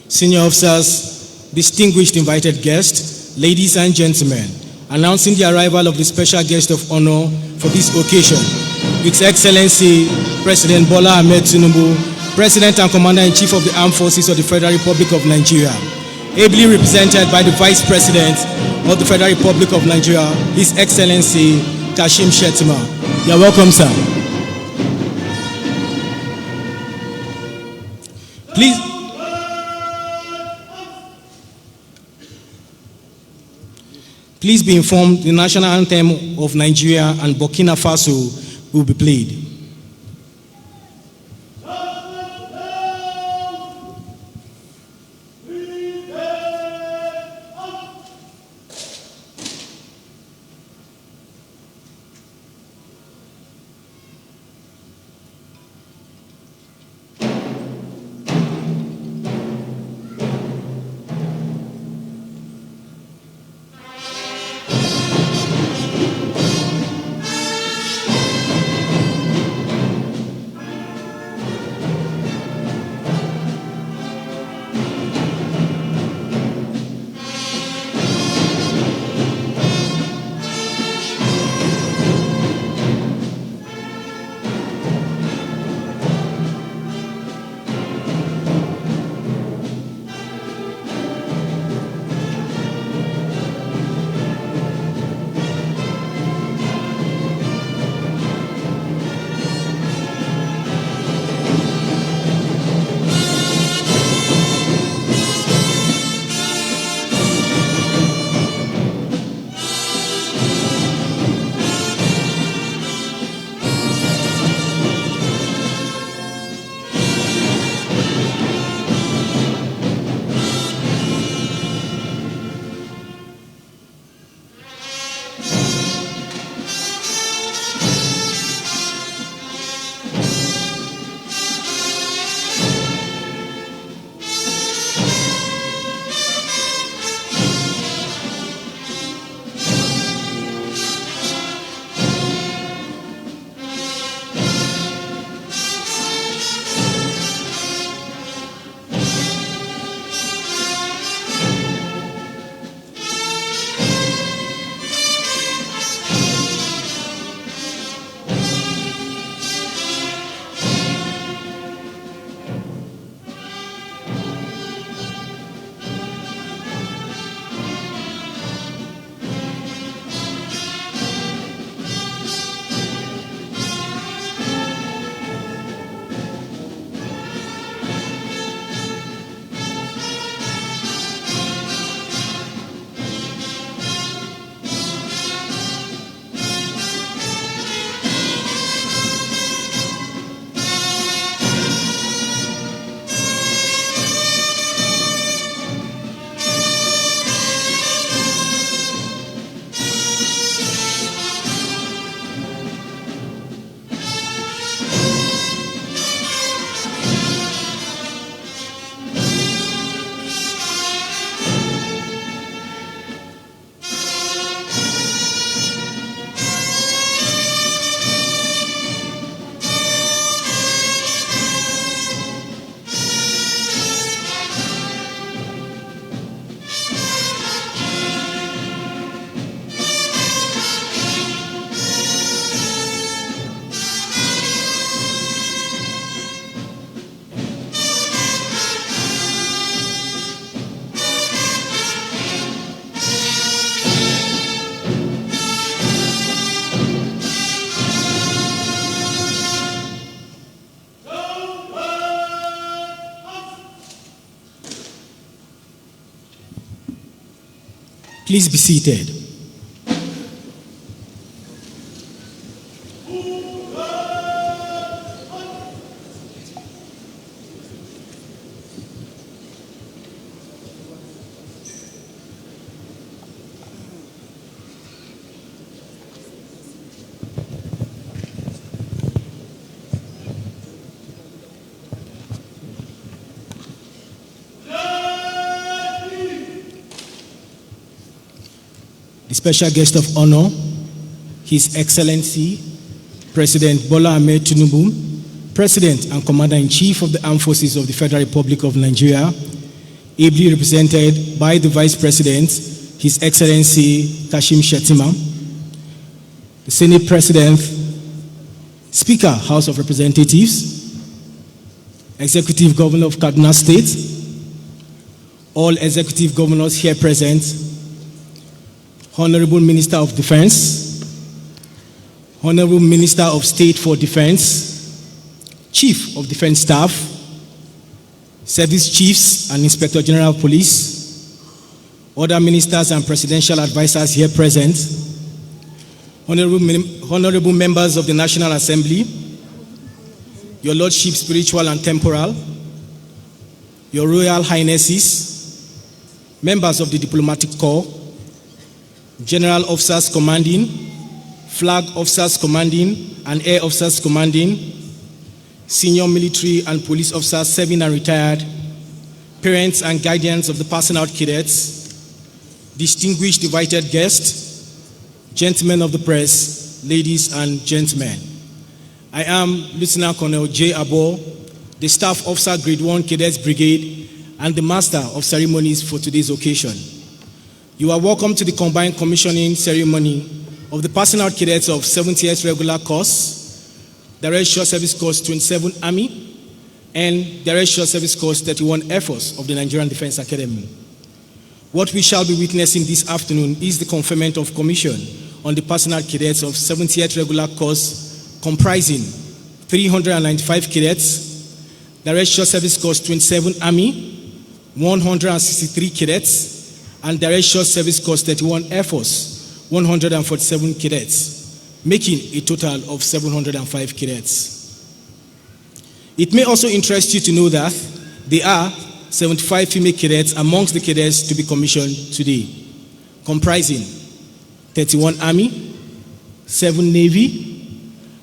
senior officers, distinguished invited guests, ladies and gentlemen, announcing the arrival of the special guest of honor for this occasion, His Excellency President Bola Ahmed Tinubu, President and Commander-in-Chief of the Armed Forces of the Federal Republic of Nigeria, ably represented by the Vice President of the Federal Republic of Nigeria, His Excellency Kashim Shettima. You are welcome, sir. Please be informed the national anthem of Nigeria and Burkina Faso will be played. Please be seated. The special guest of honor, His Excellency President Bola Ahmed Tinubu, President and Commander-in-Chief of the Armed Forces of the Federal Republic of Nigeria, ably represented by the Vice President, His Excellency Kashim Shettima, the Senate President, Speaker, House of Representatives, Executive Governor of Kaduna State, all Executive Governors here present, Honorable Minister of Defense, Honorable Minister of State for Defense, Chief of Defense Staff, Service Chiefs and Inspector General of Police, other ministers and presidential advisors here present, honorable members of the National Assembly, Your Lordship Spiritual and Temporal, Your Royal Highnesses, members of the Diplomatic Corps, General Officers Commanding, Flag Officers Commanding, and Air Officers Commanding, senior military and police officers serving and retired, parents and guardians of the passing out cadets, distinguished invited guests, gentlemen of the press, ladies and gentlemen. I am Lieutenant Colonel J. Abo, the Staff Officer Grade 1 Cadets Brigade and the Master of Ceremonies for today's occasion. You are welcome to the combined commissioning ceremony of the passing out cadets of 70th Regular Course, Direct Short Service Course 27 Army, and Direct Short Service Course 31 Air Force of the Nigerian Defense Academy. What we shall be witnessing this afternoon is the conferment of commission on the passing out cadets of 70th Regular Course, comprising 395 cadets, Direct Short Service Course 27 Army, 163 cadets, and Direct Short Service Course 31 Air Force, 147 cadets, making a total of 705 cadets. It may also interest you to know that there are 75 female cadets amongst the cadets to be commissioned today, comprising 31 Army, 7 Navy,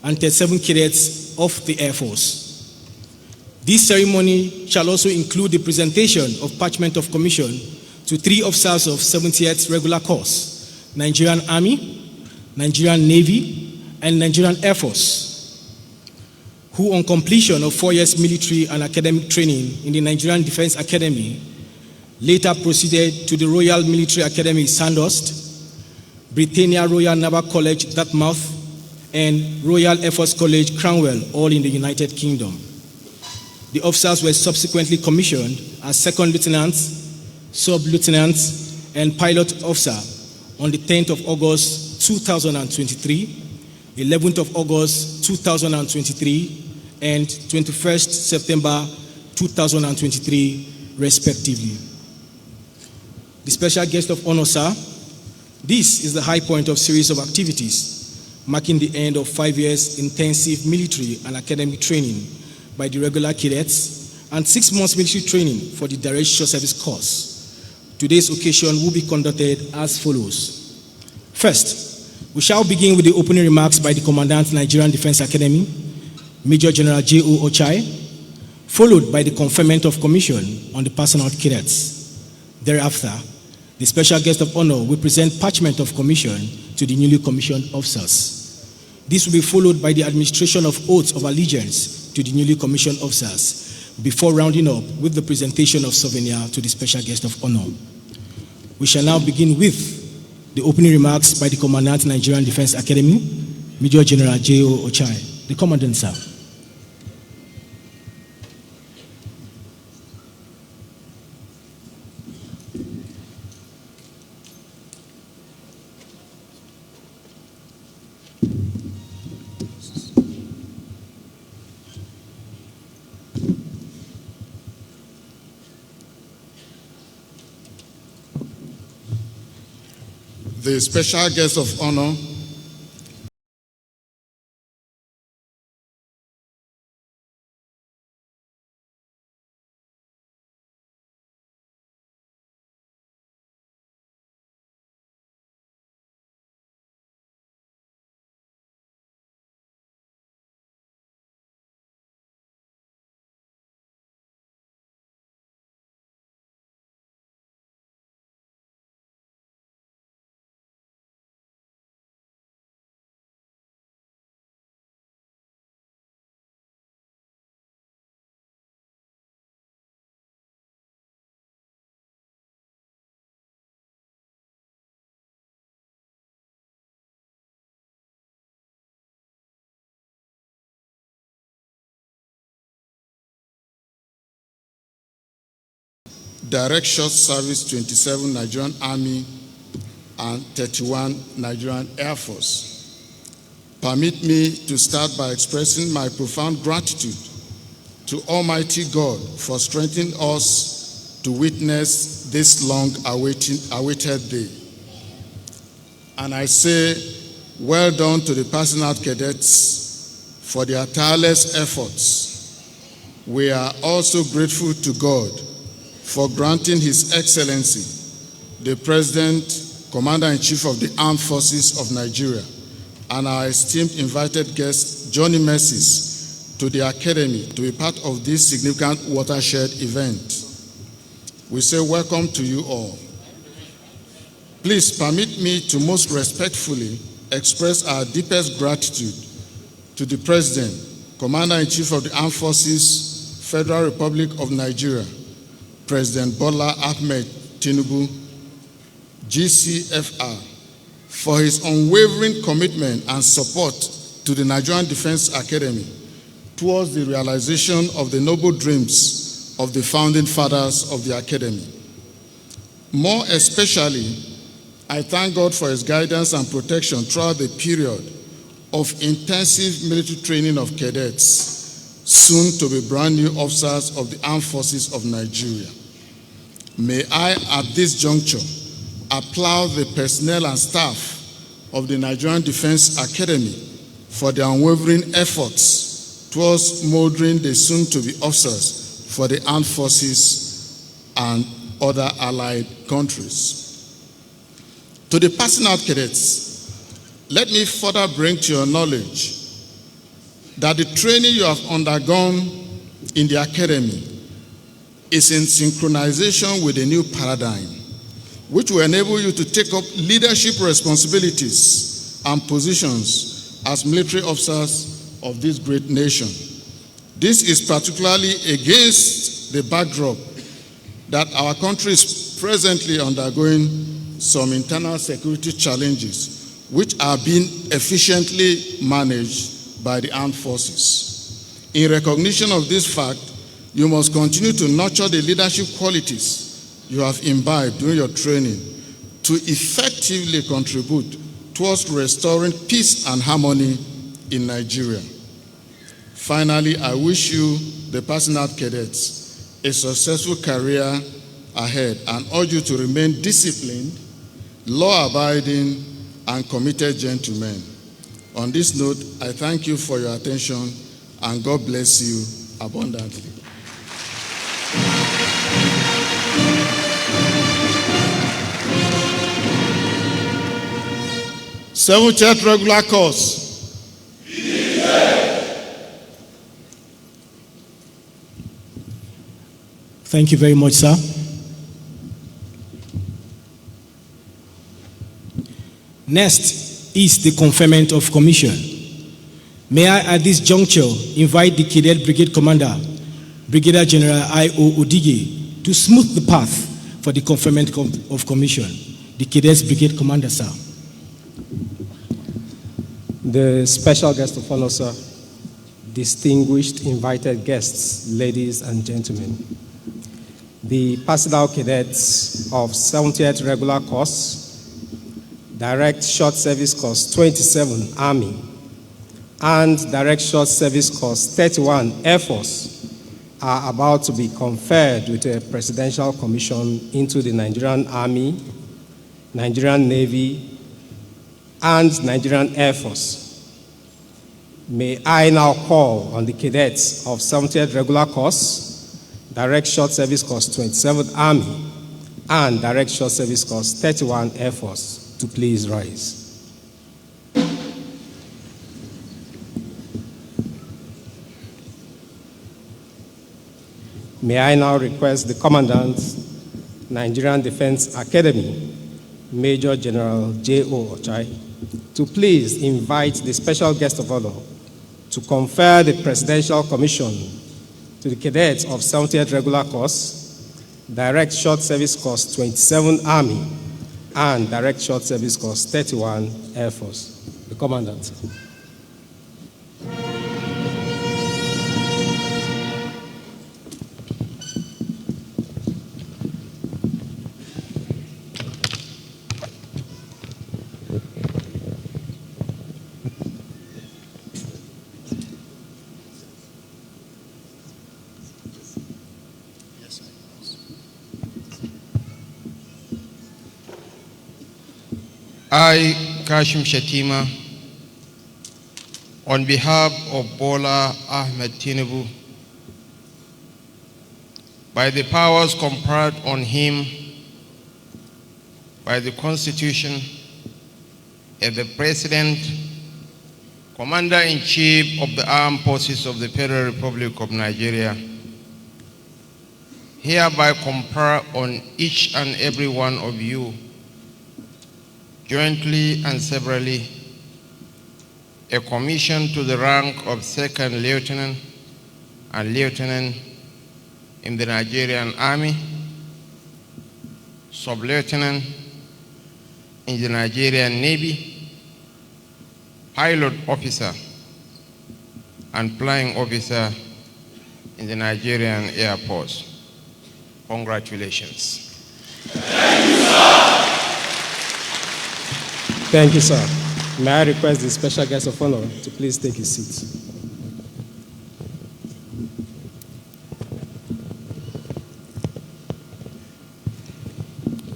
and 37 cadets of the Air Force. This ceremony shall also include the presentation of parchment of commission to 3 officers of 70th Regular Course, Nigerian Army, Nigerian Navy, and Nigerian Air Force, who on completion of 4 years military and academic training in the Nigerian Defense Academy, later proceeded to the Royal Military Academy Sandhurst, Britannia Royal Naval College Dartmouth, and Royal Air Force College Cranwell, all in the United Kingdom. The officers were subsequently commissioned as second lieutenants, sub-lieutenants, and pilot officer on the 10th of August 2023, 11th of August 2023, and 21st September 2023, respectively. The special guest of honor, sir, this is the high point of series of activities marking the end of 5 years intensive military and academic training by the regular cadets and 6 months military training for the Direct Short Service Course. Today's occasion will be conducted as follows. First, we shall begin with the opening remarks by the Commandant, Nigerian Defense Academy, Major General J.O. Ochai, followed by the conferment of commission on the passing out cadets. Thereafter, the special guest of honor will present parchment of commission to the newly commissioned officers. This will be followed by the administration of oaths of allegiance to the newly commissioned officers before rounding up with the presentation of souvenir to the special guest of honor. We shall now begin with the opening remarks by the Commandant, Nigerian Defense Academy, Major General J.O. Ochai. The Commandant, sir. The special guest of honor, Direct Short Service 27 Nigerian Army and 31 Nigerian Air Force. Permit me to start by expressing my profound gratitude to Almighty God for strengthening us to witness this long-awaited day. And I say, well done to the passing out cadets for their tireless efforts. We are also grateful to God for granting His Excellency, the President, Commander-in-Chief of the Armed Forces of Nigeria, and our esteemed invited guest, Johnny Mercies, to the Academy to be part of this significant watershed event. We say welcome to you all. Please permit me to most respectfully express our deepest gratitude to the President, Commander-in-Chief of the Armed Forces, Federal Republic of Nigeria, President Bola Ahmed Tinubu, GCFR, for his unwavering commitment and support to the Nigerian Defense Academy towards the realization of the noble dreams of the founding fathers of the Academy. More especially, I thank God for His guidance and protection throughout the period of intensive military training of cadets, soon to be brand new officers of the Armed Forces of Nigeria. May I, at this juncture, applaud the personnel and staff of the Nigerian Defense Academy for their unwavering efforts towards moldering the soon-to-be officers for the armed forces and other allied countries. To the passing out cadets, let me further bring to your knowledge that the training you have undergone in the Academy is in synchronization with a new paradigm, which will enable you to take up leadership responsibilities and positions as military officers of this great nation. This is particularly against the backdrop that our country is presently undergoing some internal security challenges, which are being efficiently managed by the armed forces. In recognition of this fact, you must continue to nurture the leadership qualities you have imbibed during your training to effectively contribute towards restoring peace and harmony in Nigeria. Finally, I wish you, the passing out cadets, a successful career ahead and urge you to remain disciplined, law-abiding, and committed gentlemen. On this note, I thank you for your attention and God bless you abundantly. Seventh regular course. Thank you very much, sir. Next is the conferment of commission. May I at this juncture invite the Cadet Brigade Commander, Brigadier General I.O. Odige, to smooth the path for the conferment of commission. The Cadets Brigade Commander, sir. The special guest of honor, sir, distinguished invited guests, ladies and gentlemen. The passed out cadets of 70th regular course, Direct Short Service Course 27 Army, and Direct Short Service Course 31 Air Force are about to be conferred with a presidential commission into the Nigerian Army, Nigerian Navy, and Nigerian Air Force. May I now call on the cadets of 70th regular course, Direct Short Service Course 27 Army, and Direct Short Service Course 31 Air Force to please rise. May I now request the Commandant, Nigerian Defense Academy, Major General J.O. Ochai, to please invite the special guest of honor to confer the Presidential Commission to the cadets of 70th regular course, Direct Short Service Course 27 Army, and Direct Short Service Course 31 Air Force. The Commandant. I, Kashim Shatima, on behalf of Bola Ahmed Tinubu, by the powers conferred on him by the Constitution as the President, Commander-in-Chief of the Armed Forces of the Federal Republic of Nigeria, hereby confer on each and every one of you, jointly and severally, a commission to the rank of Second Lieutenant and Lieutenant in the Nigerian Army, Sub-Lieutenant in the Nigerian Navy, Pilot Officer and Flying Officer in the Nigerian Air Force. Congratulations. Thank you, sir. Thank you, sir. May I request the special guest of honor to please take his seat.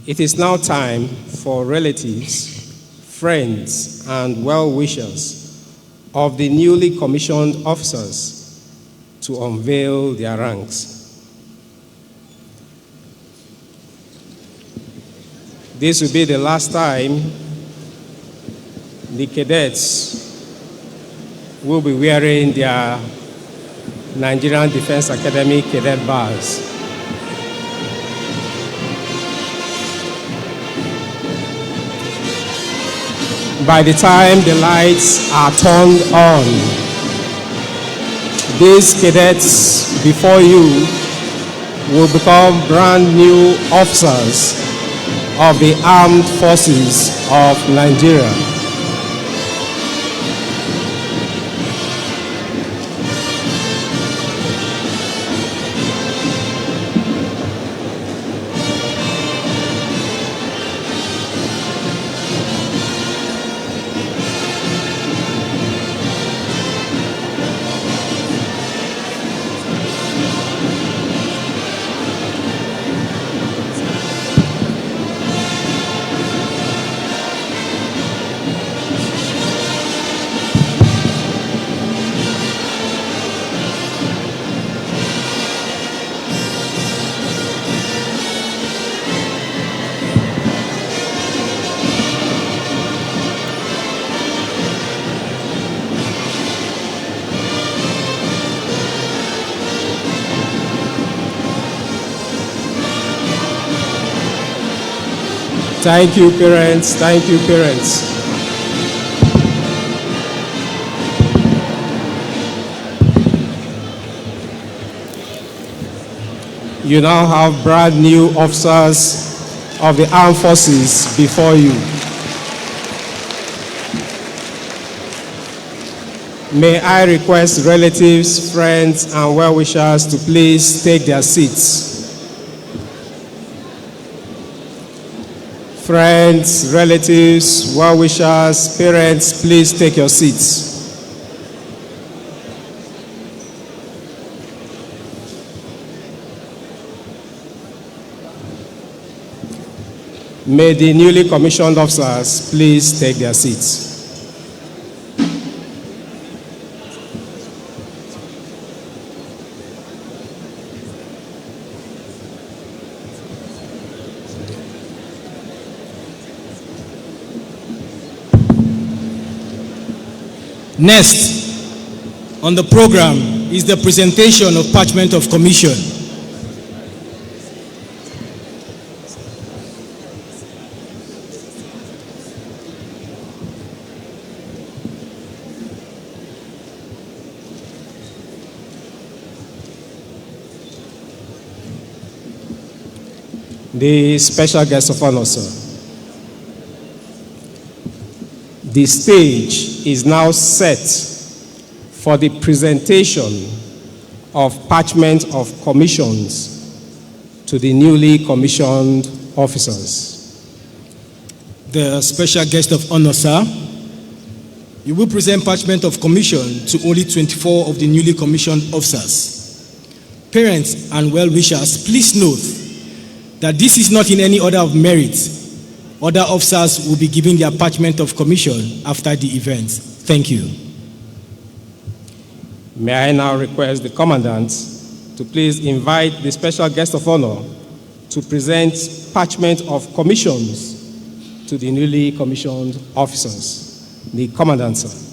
It is now time for relatives, friends, and well-wishers of the newly commissioned officers to unveil their ranks. This will be the last time the cadets will be wearing their Nigerian Defense Academy cadet bars. By the time the lights are turned on, these cadets before you will become brand new officers of the Armed Forces of Nigeria. Thank you, parents. Thank you, parents. You now have brand new officers of the Armed Forces before you. May I request relatives, friends, and well-wishers to please take their seats. Friends, relatives, well-wishers, parents, please take your seats. May the newly commissioned officers please take their seats. Next on the program is the presentation of parchment of commission. The special guest of honor, sir. The stage is now set for the presentation of parchment of commissions to the newly commissioned officers. The special guest of honor, sir. You will present parchment of commission to only 24 of the newly commissioned officers. Parents and well-wishers, please note that this is not in any order of merit. Other officers will be given their parchment of commission after the event. Thank you. May I now request the Commandant to please invite the special guest of honor to present parchment of commissions to the newly commissioned officers. The Commandant, sir.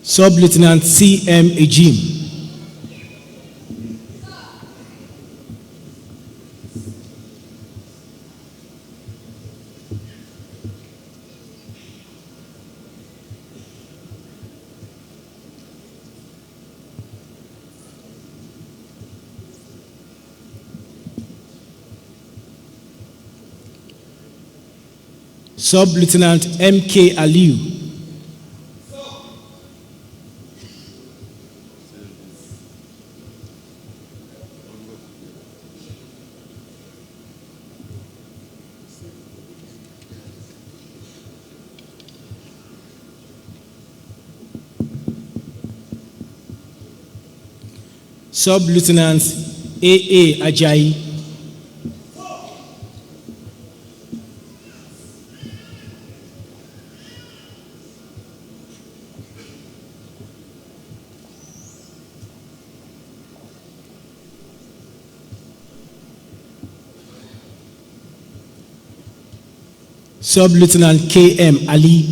Sub-Lieutenant C.M. Ejim. Sub-Lieutenant M.K. Aliu. Sub-Lieutenant A.A. Ajayi. Sub-Lieutenant K.M. Ali,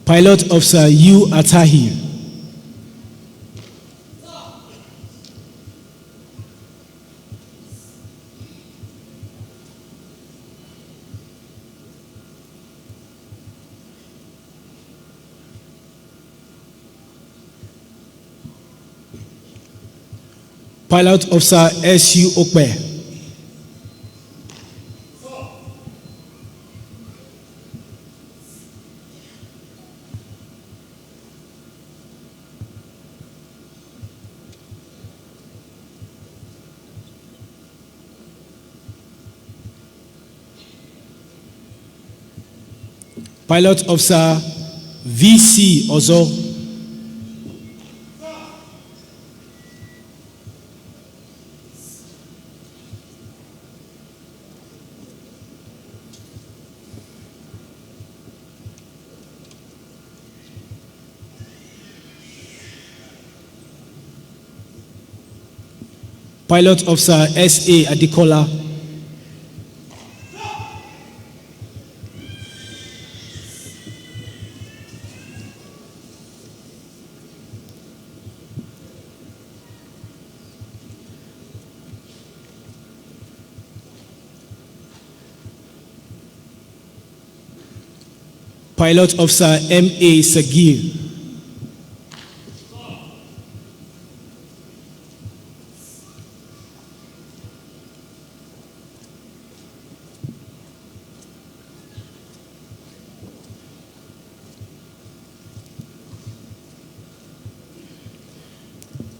Pilot Officer U. Atahir, Pilot Officer S.U. Okpe, Pilot Officer V.C. Ozo, Pilot Officer S.A. Adikola, Pilot Officer M.A. Sagir,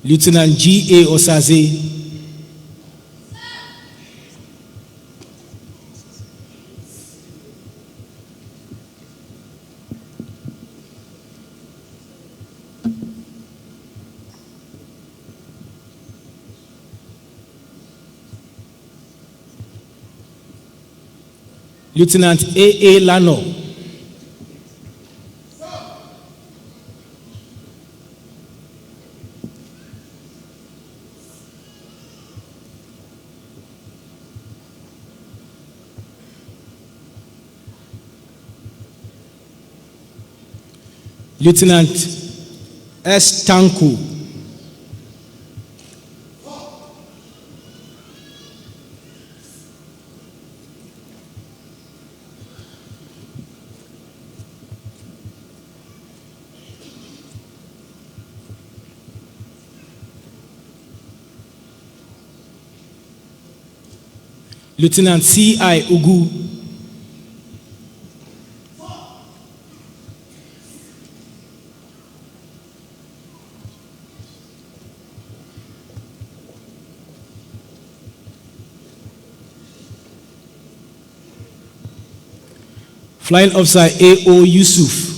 Lieutenant G.A. Osaze, Lieutenant A.A. Lano, Lieutenant S. Tanku, Lieutenant C.I. Ugu, Flying Officer A.O. Yusuf,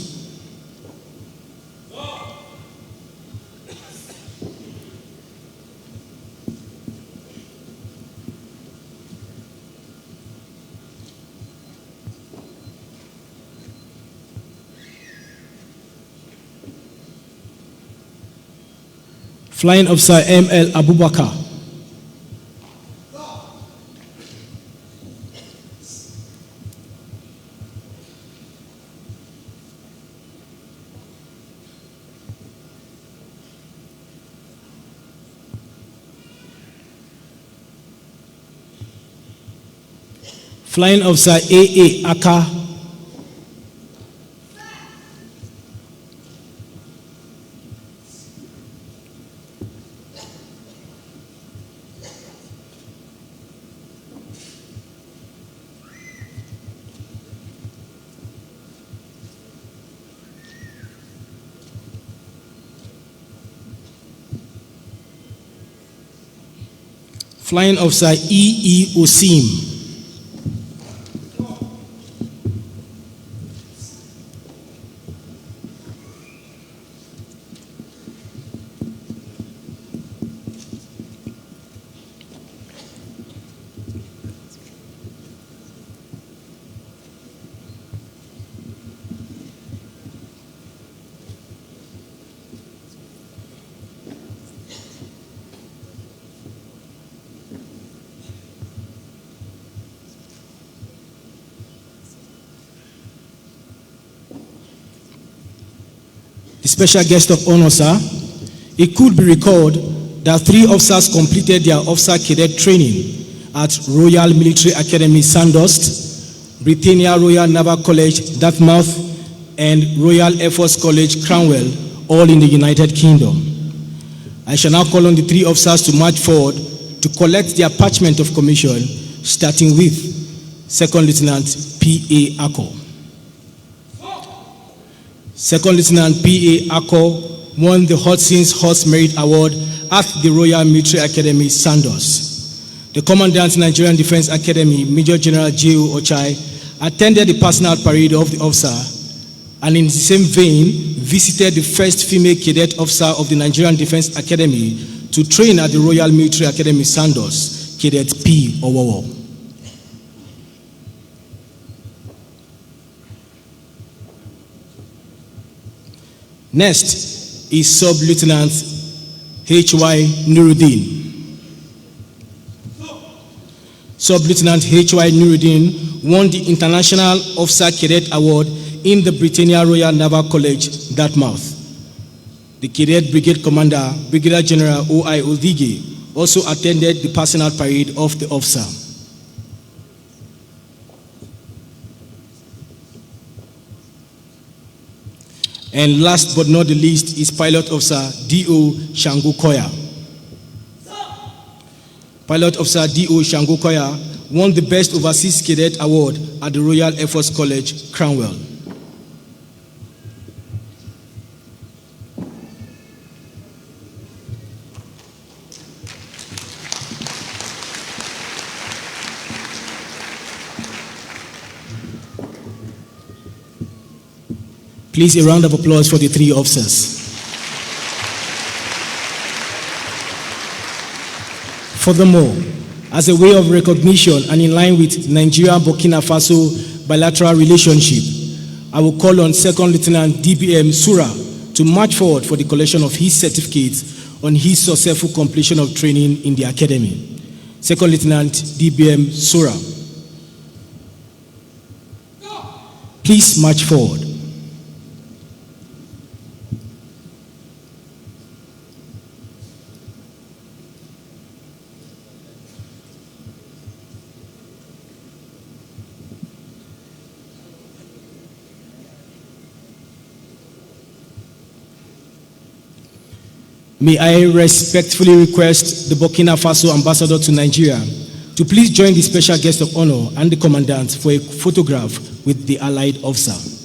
Flying Officer M.L. Abubakar, Flying Officer A.A. Aka, Flying Officer E.E. Osim, The special guest of honor, sir. It could be recalled that 3 officers completed their officer cadet training at Royal Military Academy Sandhurst, Britannia Royal Naval College Dartmouth, and Royal Air Force College Cranwell, all in the United Kingdom. I shall now call on the 3 officers to march forward to collect the attachment of commission, starting with Second Lieutenant P.A. Ako. Second Lieutenant P.A. Ako won the Hudson's Horse Merit Award at the Royal Military Academy Sandhurst. The Commandant Nigerian Defense Academy, Major General J.O. Ochai, attended the personal parade of the officer and in the same vein visited the first female cadet officer of the Nigerian Defense Academy to train at the Royal Military Academy Sandhurst, Cadet P. Owowo. Next is Sub-Lieutenant H.Y. Nuruddin. Sub-Lieutenant H.Y. Nuruddin won the International Officer Cadet Award in the Britannia Royal Naval College, Dartmouth. The Cadet Brigade Commander, Brigadier General O.I. Odige, also attended the personal parade of the officer. And last but not the least is Pilot Officer D.O. Shango Koya. Pilot Officer D.O. Shango Koya won the Best Overseas Cadet Award at the Royal Air Force College, Cranwell. Please, a round of applause for the 3 officers. Furthermore, as a way of recognition and in line with Nigeria-Burkina Faso bilateral relationship, I will call on Second Lieutenant DBM Sura to march forward for the collection of his certificates on his successful completion of training in the academy. Second Lieutenant DBM Sura. Please march forward. May I respectfully request the Burkina Faso ambassador to Nigeria to please join the special guest of honor and the commandant for a photograph with the allied officer.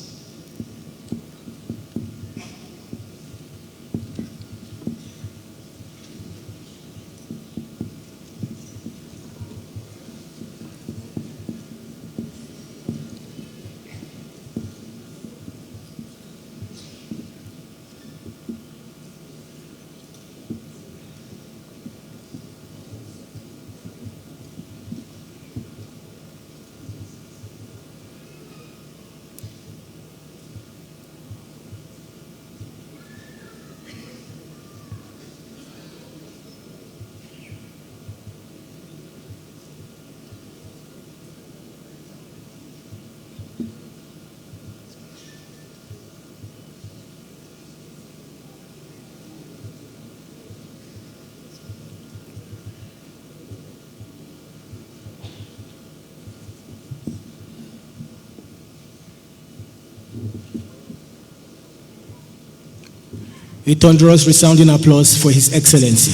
A thunderous resounding applause for His Excellency.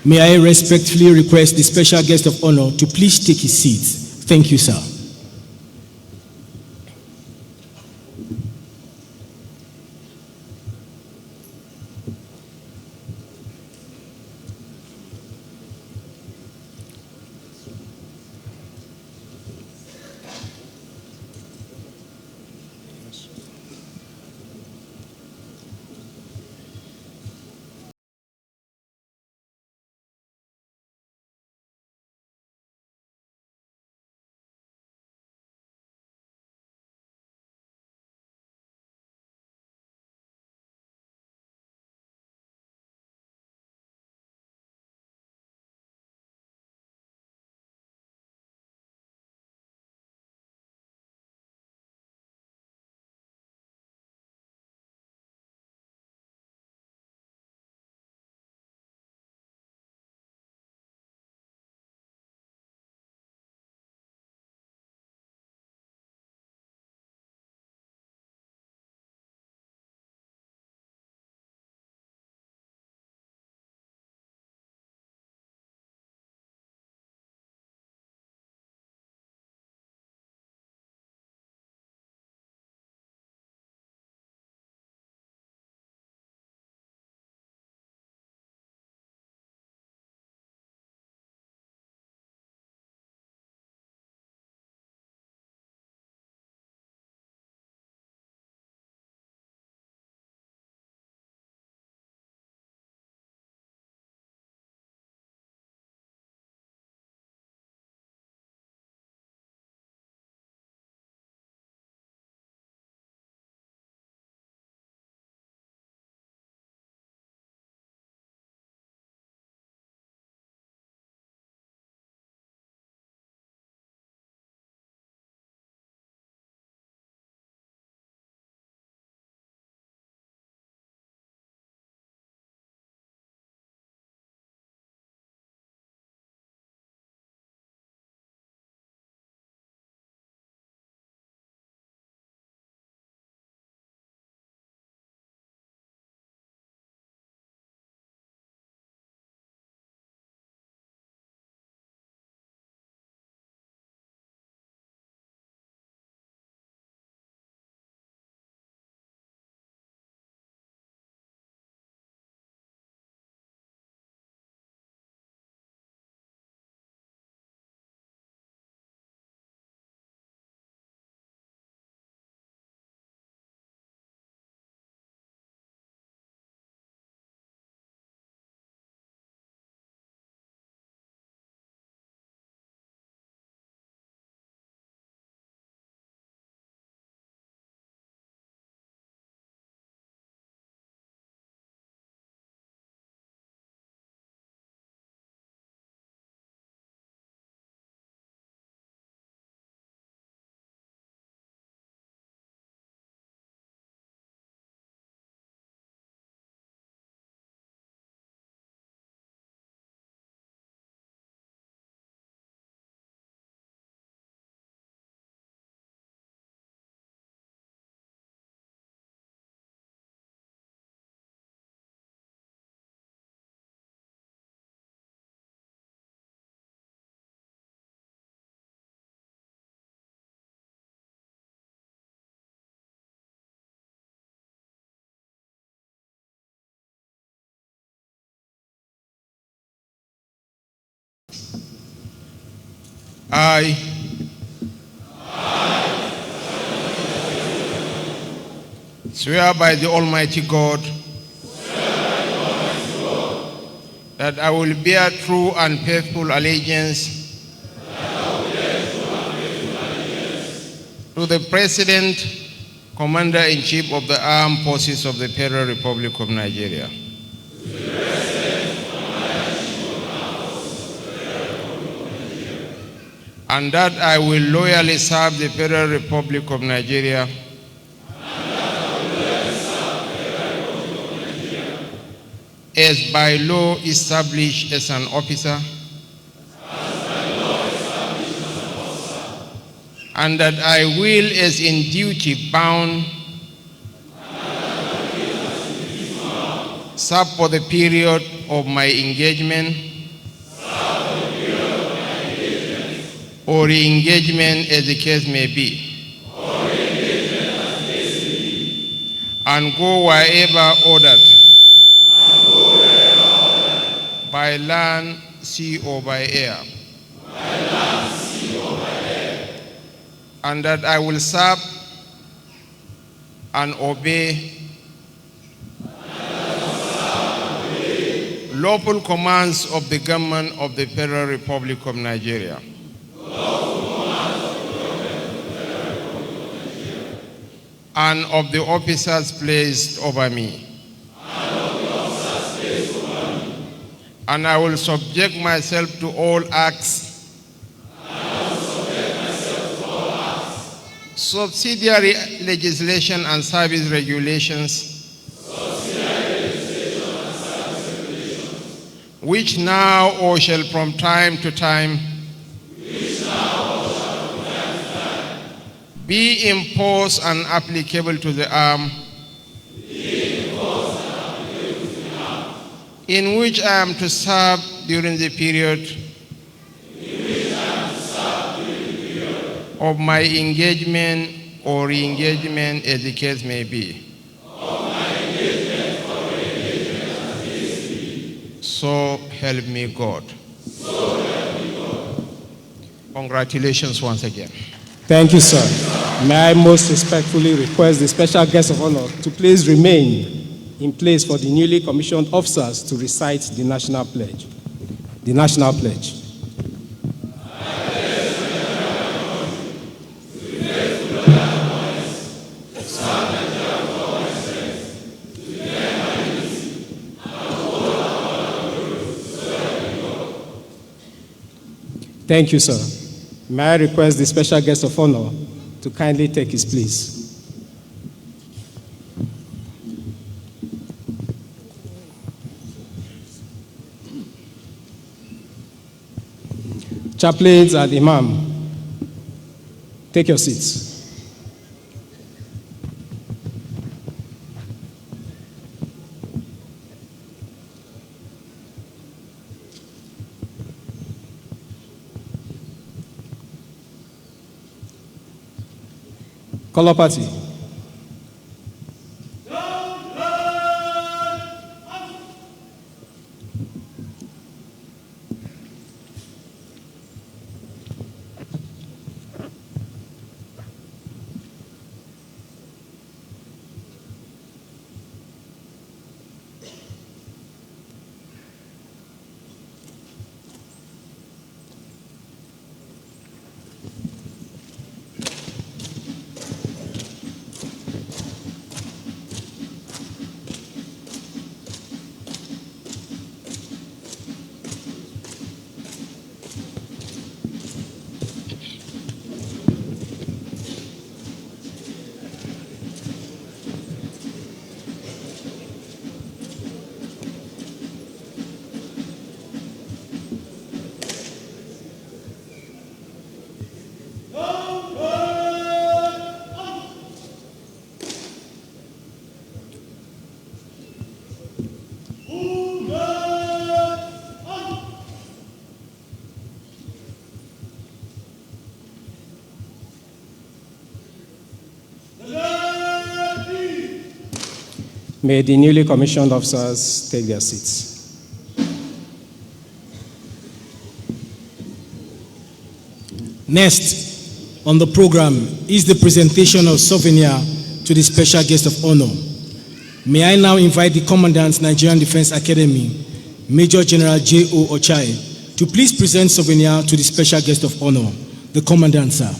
May I respectfully request the special guest of honor to please take his seat. Thank you, sir. I swear by the Almighty God that I will bear true and faithful allegiance to the President, Commander-in-Chief of the Armed Forces of the Federal Republic of Nigeria. And that I will loyally serve the Federal Republic of Nigeria as by law established as an officer, and that I will, as in duty bound, serve for the period of my engagement or re-engagement as the case may be, and go wherever ordered, by land, sea, or by air. And that I will serve and obey lawful commands of the government of the Federal Republic of Nigeria. And of the officers placed over me. And I will subject myself to all acts, subsidiary legislation and service regulations, which now or shall from time to time be imposed and applicable to the arm in which I am to serve during the period of my engagement or re-engagement as the case may be. So help me God. Congratulations once again. Thank you, sir. May I most respectfully request the special guest of honor to please remain in place for the newly commissioned officers to recite the national pledge. The national pledge. Thank you, sir. May I request the special guest of honor to kindly take his place. Chaplains and Imam, take your seats. Color party. May the newly commissioned officers take their seats. Next on the program is the presentation of souvenir to the special guest of honor. May I now invite the Commandant, Nigerian Defense Academy, Major General J.O. Ochai, to please present souvenir to the special guest of honor. The Commandant, sir.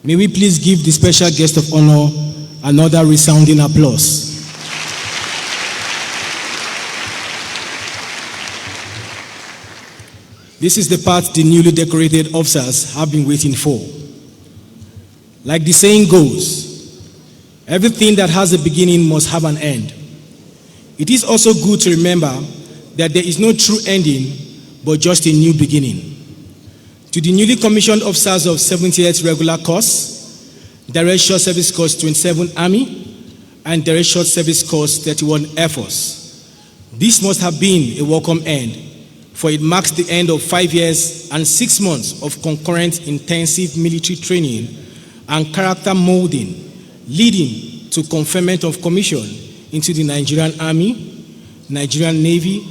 May we please give the special guest of honor another resounding applause. This is the part the newly decorated officers have been waiting for. Like the saying goes, everything that has a beginning must have an end. It is also good to remember that there is no true ending, but just a new beginning. To the newly commissioned officers of 78th Regular Course, Direct Short Service Course 27 Army, and Direct Short Service Course 31 Air Force, this must have been a welcome end, for it marks the end of 5 years and 6 months of concurrent intensive military training and character molding, leading to conferment of commission into the Nigerian Army, Nigerian Navy,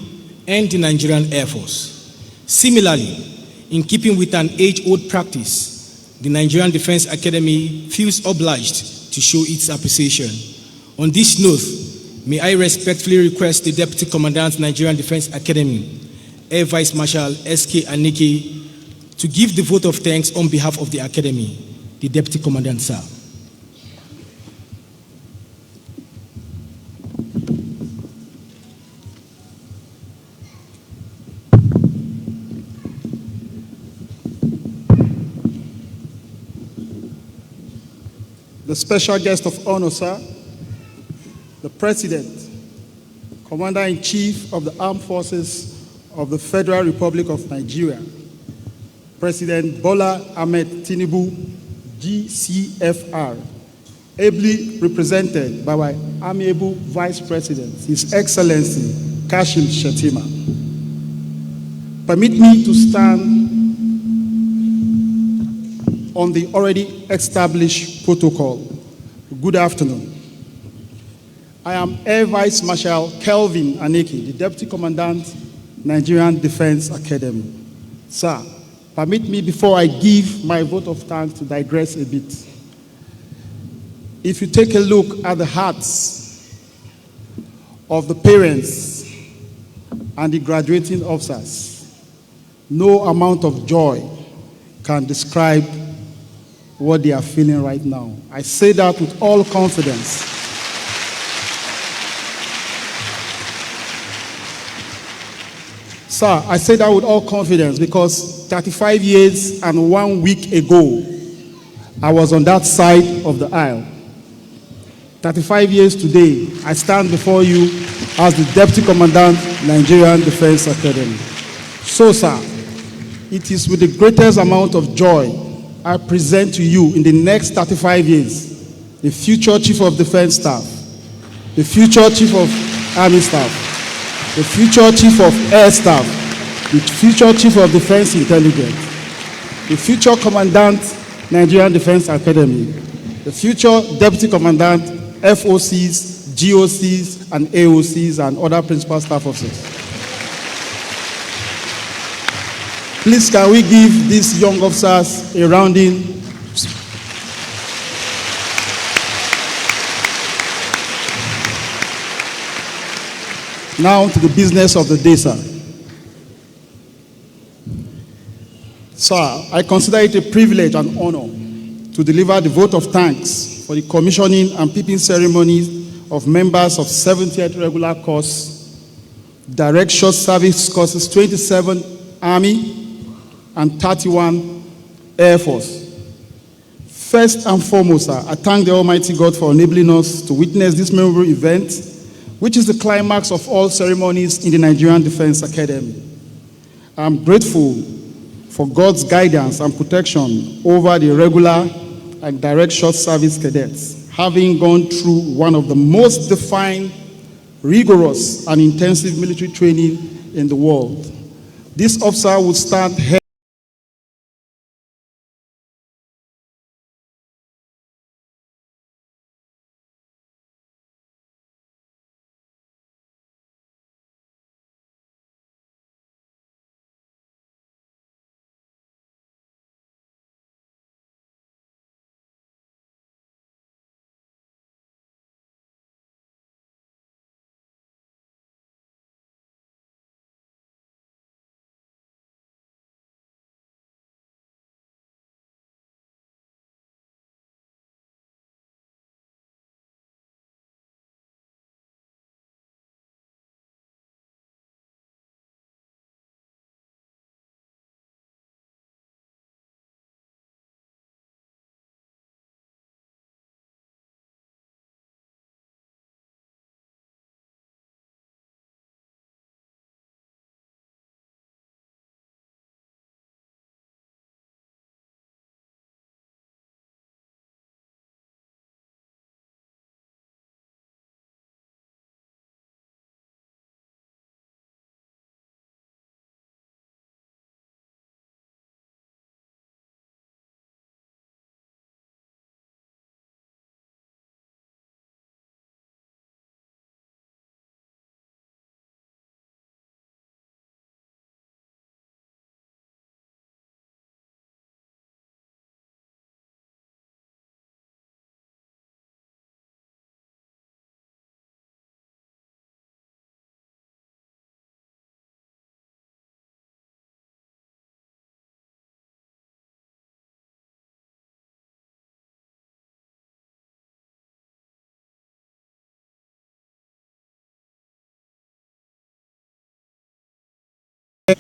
and the Nigerian Air Force. Similarly, in keeping with an age-old practice, the Nigerian Defense Academy feels obliged to show its appreciation. On this note, may I respectfully request the Deputy Commandant, Nigerian Defense Academy, Air Vice Marshal S.K. Anike, to give the vote of thanks on behalf of the Academy. The Deputy Commandant, sir. The special guest of honor, sir, the President, Commander-in-Chief of the Armed Forces of the Federal Republic of Nigeria, President Bola Ahmed Tinubu, GCFR, ably represented by my amiable Vice President, His Excellency Kashim Shettima. Permit me to stand on the already established protocol. Good afternoon. I am Air Vice Marshal Kelvin Aneke, the Deputy Commandant, Nigerian Defense Academy. Sir, permit me before I give my vote of thanks to digress a bit. If you take a look at the hearts of the parents and the graduating officers, no amount of joy can describe what they are feeling right now. I say that with all confidence. Sir, I say that with all confidence because 35 years and 1 week ago, I was on that side of the aisle. 35 years today, I stand before you as the Deputy Commandant, Nigerian Defense Academy. So, sir, it is with the greatest amount of joy I present to you in the next 35 years, the future Chief of Defense Staff, the future Chief of Army Staff, the future Chief of Air Staff, the future Chief of Defense Intelligence, the future Commandant, Nigerian Defense Academy, the future Deputy Commandant, FOCs, GOCs, and AOCs, and other principal staff officers. Please, can we give these young officers a rounding? Now to the business of the day, sir. Sir, I consider it a privilege and honor to deliver the vote of thanks for the commissioning and peeping ceremonies of members of 70th regular course, direct short service courses, 27 Army and 31 Air Force. First and foremost, I thank the Almighty God for enabling us to witness this memorable event, which is the climax of all ceremonies in the Nigerian Defense Academy. I'm grateful for God's guidance and protection over the regular and direct short service cadets, having gone through one of the most defined, rigorous, and intensive military training in the world. This officer would stand head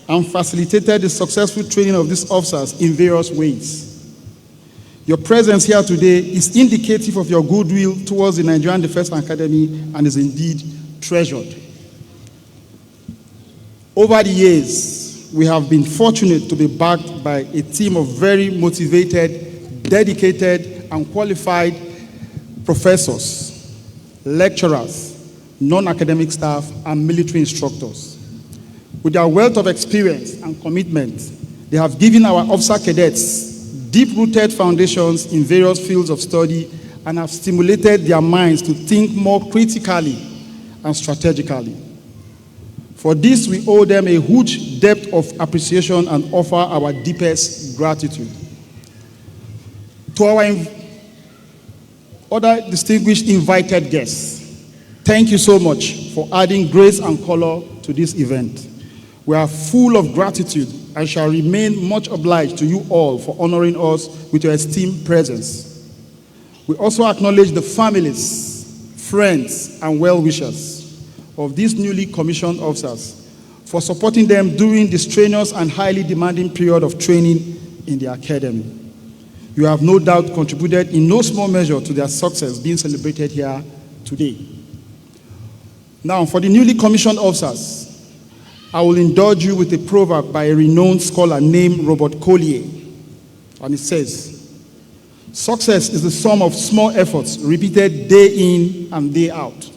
and facilitated the successful training of these officers in various ways. Your presence here today is indicative of your goodwill towards the Nigerian Defense Academy and is indeed treasured. Over the years, we have been fortunate to be backed by a team of very motivated, dedicated, and qualified professors, lecturers, non-academic staff, and military instructors. With their wealth of experience and commitment, they have given our officer cadets deep-rooted foundations in various fields of study and have stimulated their minds to think more critically and strategically. For this, we owe them a huge depth of appreciation and offer our deepest gratitude. To our other distinguished invited guests, thank you so much for adding grace and color to this event. We are full of gratitude and shall remain much obliged to you all for honoring us with your esteemed presence. We also acknowledge the families, friends, and well-wishers of these newly commissioned officers for supporting them during this strenuous and highly demanding period of training in the academy. You have no doubt contributed in no small measure to their success being celebrated here today. Now, for the newly commissioned officers, I will indulge you with a proverb by a renowned scholar named Robert Collier, and it says, "Success is the sum of small efforts repeated day in and day out."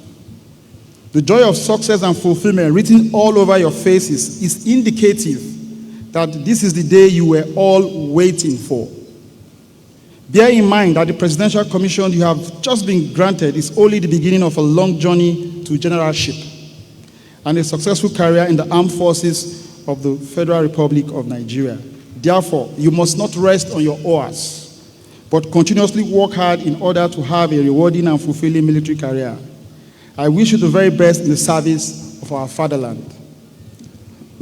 The joy of success and fulfillment written all over your faces is indicative that this is the day you were all waiting for. Bear in mind that the presidential commission you have just been granted is only the beginning of a long journey to generalship and a successful career in the armed forces of the Federal Republic of Nigeria. Therefore, you must not rest on your oars, but continuously work hard in order to have a rewarding and fulfilling military career. I wish you the very best in the service of our fatherland.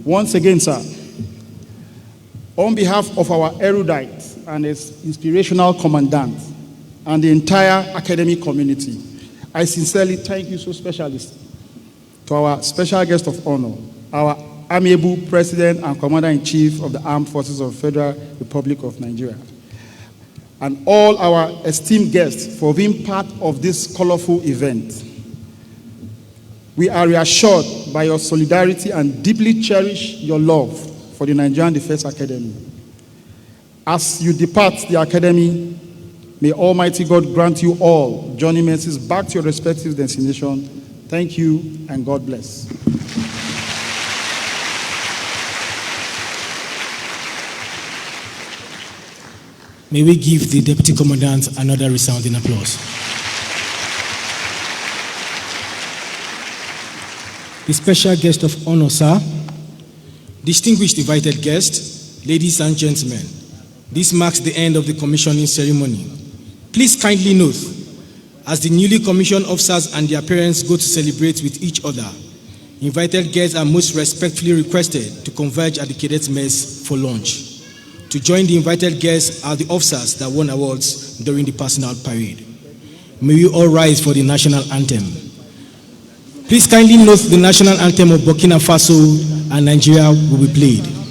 Once again, sir, on behalf of our erudite and its inspirational commandant and the entire academic community, I sincerely thank you so specially to our special guest of honor, our amiable President and Commander-in-Chief of the Armed Forces of the Federal Republic of Nigeria, and all our esteemed guests for being part of this colorful event. We are reassured by your solidarity and deeply cherish your love for the Nigerian Defense Academy. As you depart the Academy, may Almighty God grant you all journey mercies back to your respective destination. Thank you and God bless. May we give the Deputy Commandant another resounding applause. The special guest of honor, sir, distinguished invited guests, ladies and gentlemen, this marks the end of the commissioning ceremony. Please kindly note, as the newly commissioned officers and their parents go to celebrate with each other, invited guests are most respectfully requested to converge at the Cadets mess for lunch. To join the invited guests are the officers that won awards during the passing out parade. May you all rise for the national anthem. Please kindly note the national anthem of Burkina Faso and Nigeria will be played.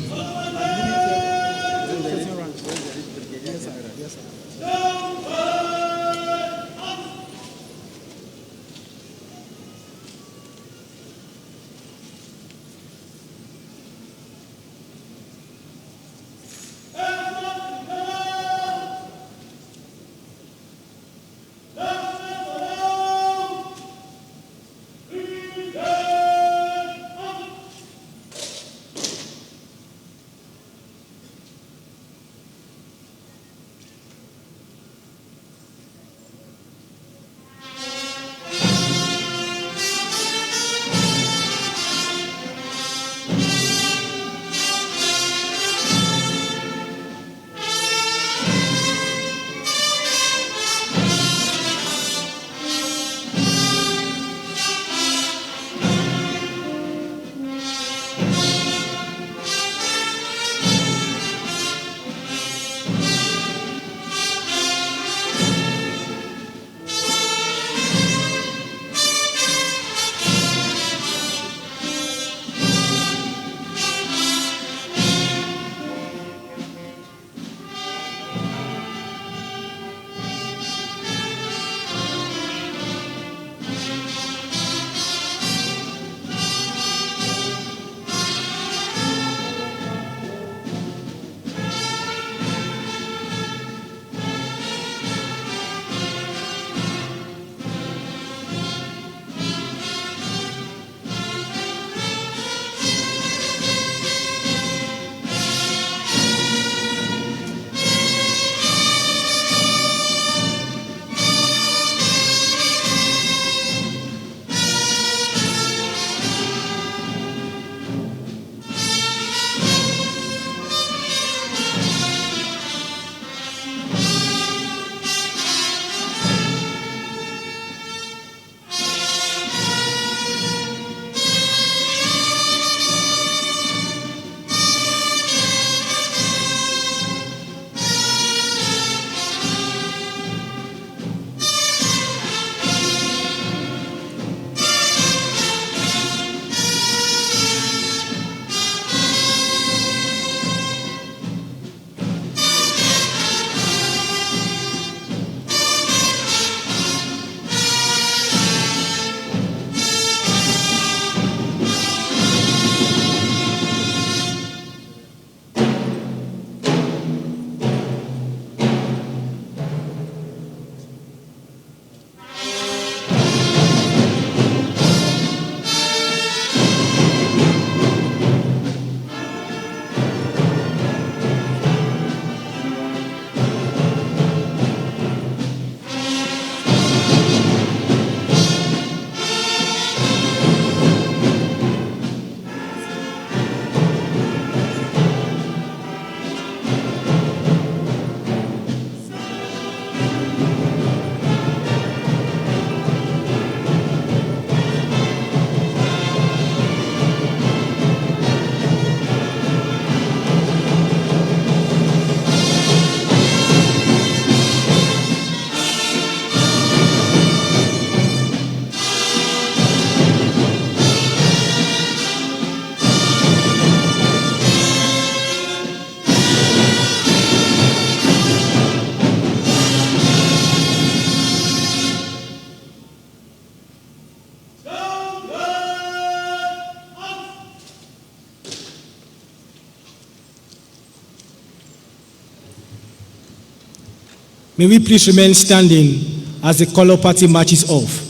May we please remain standing as the color party marches off.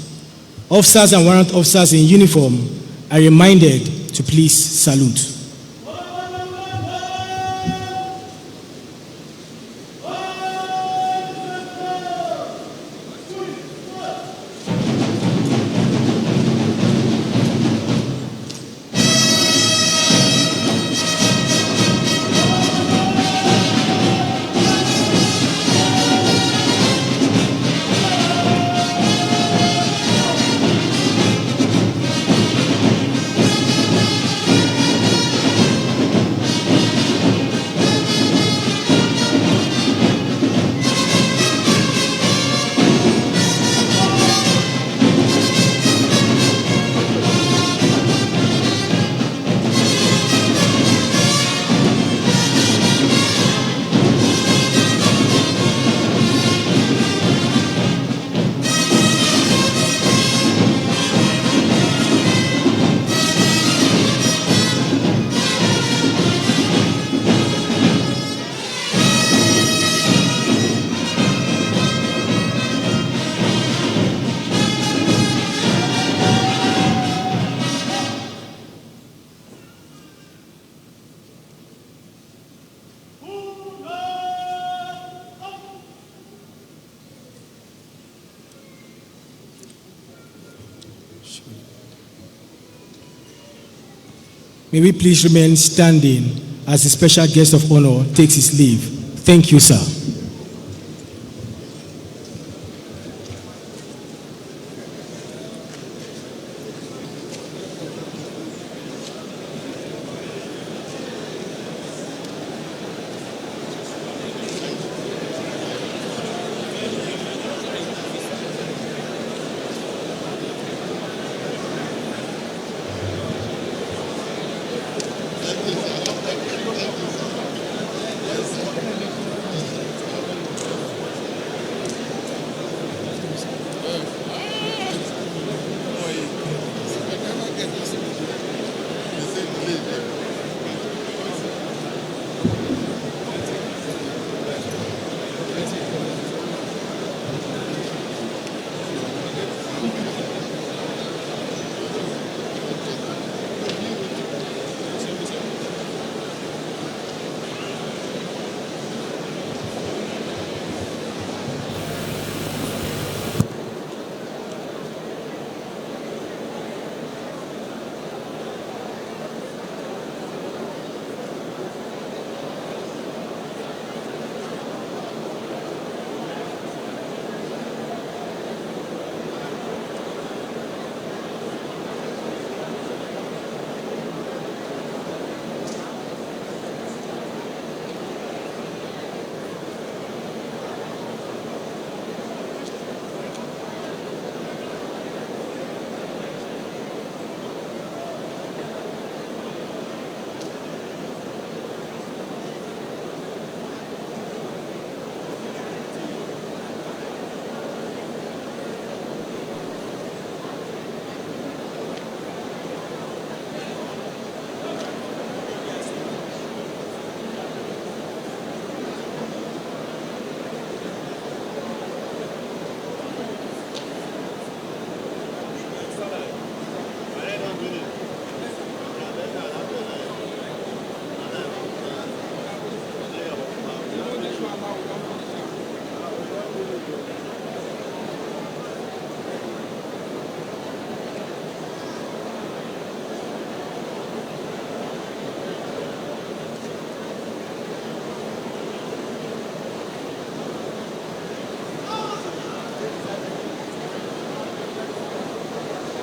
Officers and warrant officers in uniform are reminded to please salute. May we please remain standing as the special guest of honor takes his leave. Thank you, sir.